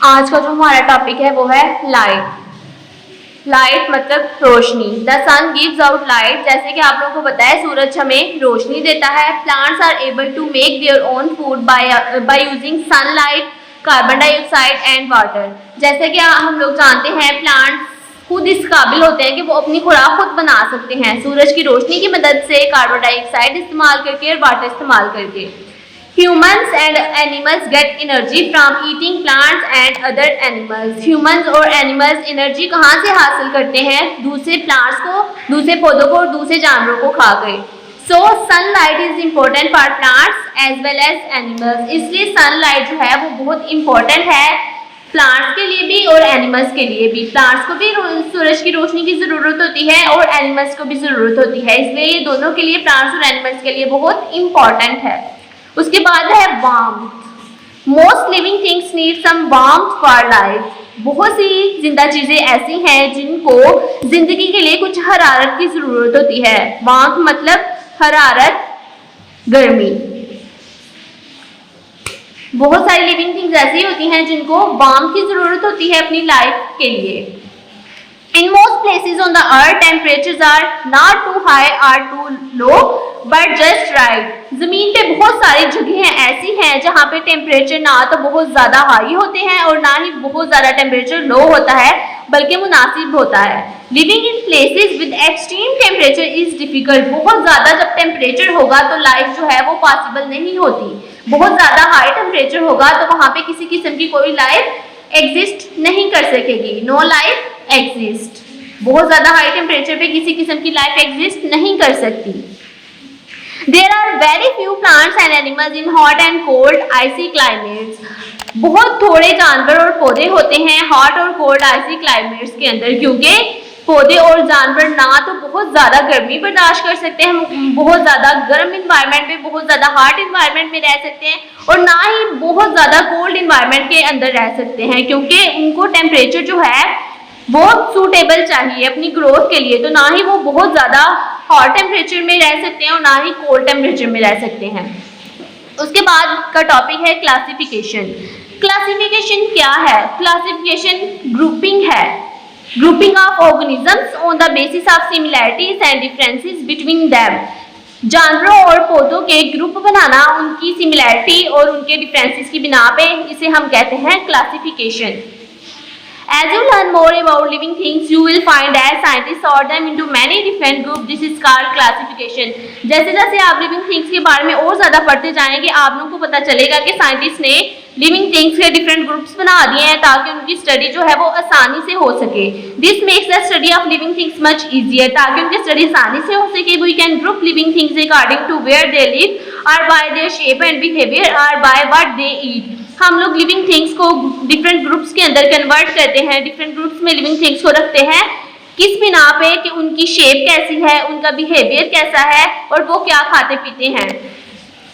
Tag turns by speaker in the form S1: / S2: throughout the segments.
S1: आज का जो हमारा टॉपिक है वो है लाइट। लाइट मतलब रोशनी। The sun gives out light. जैसे कि आप लोगों को पता है सूरज हमें रोशनी देता है। Plants are able to make their own food by using sunlight, carbon dioxide and water. जैसे कि हम लोग जानते हैं प्लांट्स खुद इस काबिल होते हैं कि वो अपनी खुराक खुद बना सकते हैं सूरज की रोशनी की मदद से, कार्बन डाइऑक्साइड इस्तेमाल करके और वाटर इस्तेमाल करके। Humans and animals get energy from eating plants and other animals. Humans और animals एनर्जी कहाँ से हासिल करते हैं? दूसरे प्लांट्स को, दूसरे पौधों को और दूसरे जानवरों को खाकर। So sunlight is important for plants as well as animals. इसलिए sunlight जो है वो बहुत important है प्लांट्स के लिए भी और एनिमल्स के लिए भी। प्लांट्स को भी सूरज की रोशनी की ज़रूरत होती है और एनिमल्स को भी ज़रूरत होती है, इसलिए ये दोनों के लिए, प्लांट्स और एनिमल्स के लिए बहुत इंपॉर्टेंट है। उसके बाद है warmth. Most living things need some warmth for life. बहुत सी जिंदा चीजें ऐसी हैं जिनको जिंदगी के लिए कुछ हरारत की जरूरत होती है। वार्मथ मतलब हरारत, गर्मी। बहुत सारी लिविंग थिंग्स ऐसी होती हैं जिनको वार्मथ की जरूरत होती है अपनी लाइफ के लिए। In most places on the earth, temperatures are not too high or too low, but just right. जमीन पे बहुत सारी जगहें ऐसी हैं जहाँ पे टेम्परेचर ना तो बहुत ज़्यादा हाई होते हैं और ना ही बहुत ज़्यादा टेम्परेचर लो होता है, बल्कि मुनासिब होता है। Living in places with extreme temperature is difficult. बहुत ज़्यादा जब टेम्परेचर होगा तो लाइफ जो है वो पॉसिबल नहीं होती। बहुत ज़्यादा हाई टेम्परेचर होगा तो वहाँ पे किसी किस्म की कोई लाइफ एग्जिस्ट नहीं कर सकेगी। No life exist. बहुत ज्यादा हाई टेम्परेचर पे किसी किस्म की लाइफ एग्जिस्ट नहीं कर सकती। There are very few plants and animals in hot and cold icy climates. बहुत थोड़े जानवर और पौधे होते हैं हॉट और कोल्ड आइसी क्लाइमेट्स के अंदर, क्योंकि पौधे और जानवर ना तो बहुत ज्यादा गर्मी बर्दाश्त कर सकते हैं, बहुत ज्यादा गर्म इन्वायरमेंट में, बहुत ज्यादा हॉट इन्वायरमेंट में रह सकते हैं, और ना ही बहुत ज्यादा कोल्ड इन्वायरमेंट के अंदर रह सकते हैं, क्योंकि उनको टेम्परेचर जो है वो सूटेबल चाहिए अपनी ग्रोथ के लिए। तो ना ही वो बहुत ज्यादा हॉट टेम्परेचर में रह सकते हैं और ना ही कोल्ड टेम्परेचर में रह सकते हैं। उसके बाद का टॉपिक है क्लासिफिकेशन। क्लासिफिकेशन क्या है? क्लासिफिकेशन ग्रुपिंग है। Grouping of organisms on the basis of similarities and differences between them. जानवरों और पौधों के ग्रुप बनाना उनकी सिमिलैरिटी और उनके डिफरेंसेस की बिना पे, इसे हम कहते हैं classification. As you learn more about living things, you will find that scientists sort them into many different groups. This is called classification. जैसे जैसे आप लिविंग थिंग्स के बारे में और ज़्यादा पढ़ते जाएंगे, आप लोगों को पता चलेगा कि साइंटिस्ट ने लिविंग थिंग्स के डिफरेंट ग्रुप्स बना दिए हैं ताकि उनकी स्टडी जो है वो आसानी से हो सके। This makes the study of living things much easier. ताकि उनकी स्टडी आसानी से हो सके, we can group living things according to where they live और by their shape and behaviour और बाय व्हाट दे ईट। हम लोग लिविंग थिंग्स को डिफरेंट ग्रुप्स के अंदर कन्वर्ट करते हैं, डिफरेंट ग्रुप्स में लिविंग थिंग्स को रखते हैं किस बिना पे कि उनकी शेप कैसी है, उनका बिहेवियर कैसा है और वो क्या खाते पीते हैं।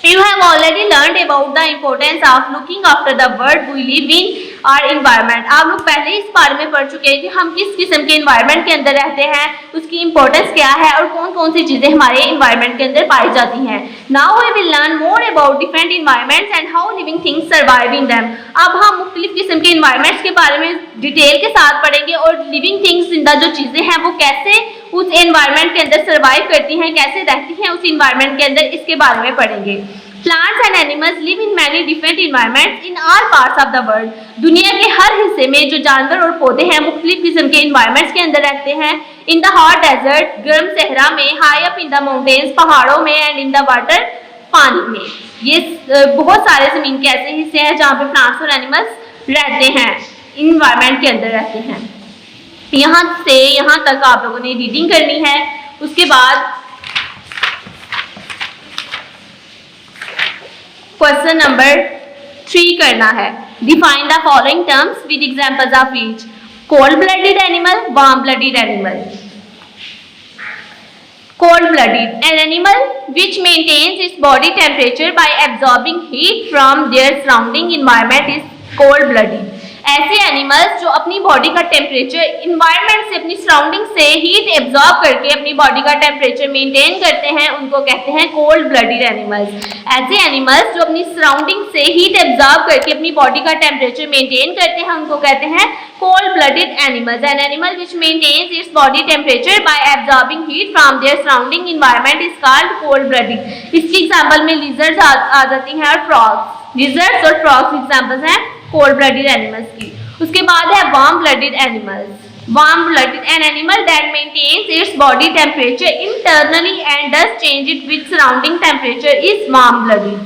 S1: You have already learned about the importance of looking after the world we live in और environment. आप लोग पहले इस बारे में पढ़ चुके हैं कि हम किस किस्म के environment के अंदर रहते हैं, उसकी importance क्या है और कौन कौन सी चीजें हमारे environment के अंदर पाई जाती हैं। Now we will learn more about different environments and how living things survive in them. अब हम मुख्तलिफ किस्म के environments के बारे में डिटेल के साथ पढ़ेंगे और living things, जिंदा जो चीजें हैं वो कैसे उस एनवायरनमेंट के अंदर सर्वाइव करती हैं, कैसे रहती हैं उस एनवायरनमेंट के अंदर, इसके बारे में पढ़ेंगे। Plants and animals live in many different environments in all parts of the world. दुनिया के हर हिस्से में जो जानवर और पौधे हैं मुख्तलिफ किस्म के एनवायरनमेंट्स के अंदर रहते हैं। इन द हॉट डेजर्ट, गर्म सहरा में, high up in the mountains, पहाड़ों में, एंड इन द वाटर, पानी में। ये बहुत सारे जमीन के ऐसे हिस्से हैं जहाँ पे प्लांट्स और एनिमल्स रहते हैं, एनवायरनमेंट के अंदर रहते हैं। यहाँ से यहाँ तक आप लोगों ने रीडिंग करनी है। उसके बाद क्वेश्चन नंबर 3 करना है। Define the following terms with examples of each. Cold blooded animal, warm blooded animal. Cold blooded, an animal which maintains its body temperature by absorbing heat from their surrounding environment is cold blooded. ऐसे animals जो अपनी body का temperature environment से, अपनी surrounding से heat absorb करके अपनी body का टेम्परेचर मेंटेन करते हैं, उनको कहते हैं कोल्ड ब्लडेड एनिमल्स। ऐसे एनिमल्स जो अपनी सराउंडिंग से हीट एब्जॉर्ब करके अपनी बॉडी का टेम्परेचर मेंटेन करते हैं, उनको कहते हैं cold blooded animals। An animal which maintains its body temperature by absorbing heat from their surrounding environment is called cold blooded। इसकी एग्जांपल में lizards आ जाती हैं और frogs। lizards और frogs एग्जांपल्स हैं cold blooded animals की। उसके बाद है warm blooded animals। warm blooded, an animal that maintains its body temperature internally and does change it with surrounding temperature is warm blooded।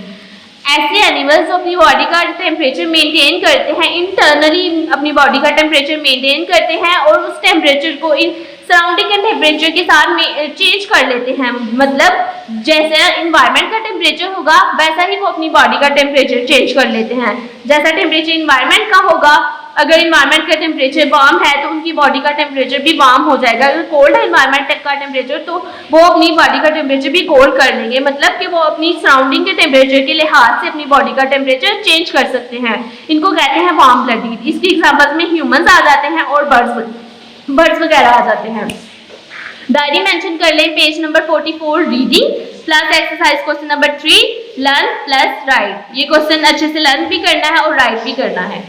S1: ऐसे एनिमल्स जो अपनी body का टेम्परेचर मेंटेन करते हैं, इंटरनली अपनी बॉडी का टेम्परेचर मेंटेन करते हैं और उस टेम्परेचर को इन सराउंडिंग के टेम्परेचर के साथ में चेंज कर लेते हैं। मतलब जैसे इन्वायरमेंट का टेम्परेचर होगा वैसा ही वो अपनी बॉडी का टेम्परेचर चेंज कर लेते हैं। जैसा टेम्परेचर इन्वायरमेंट का होगा, अगर इन्वायरमेंट का टेम्परेचर वार्म है तो उनकी बॉडी का टेम्परेचर भी वार्म हो जाएगा। अगर कोल्ड है इन्वायरमेंट का टेम्परेचर तो वो अपनी बॉडी का टेम्परेचर भी कोल्ड कर लेंगे। मतलब कि वो अपनी सराउंडिंग के टेम्परेचर के लिहाज से अपनी बॉडी का टेम्परेचर चेंज कर सकते हैं। इनको कहते हैं वार्म ब्लडेड। इसकी एग्जांपल्स में ह्यूमंस आ जाते हैं और बर्ड्स वगैरह आ जाते हैं। डायरी मेंशन कर लें, page number 44, reading plus exercise question number 3, learn plus right. ये क्वेश्चन अच्छे से लर्न भी करना है और राइट भी करना है।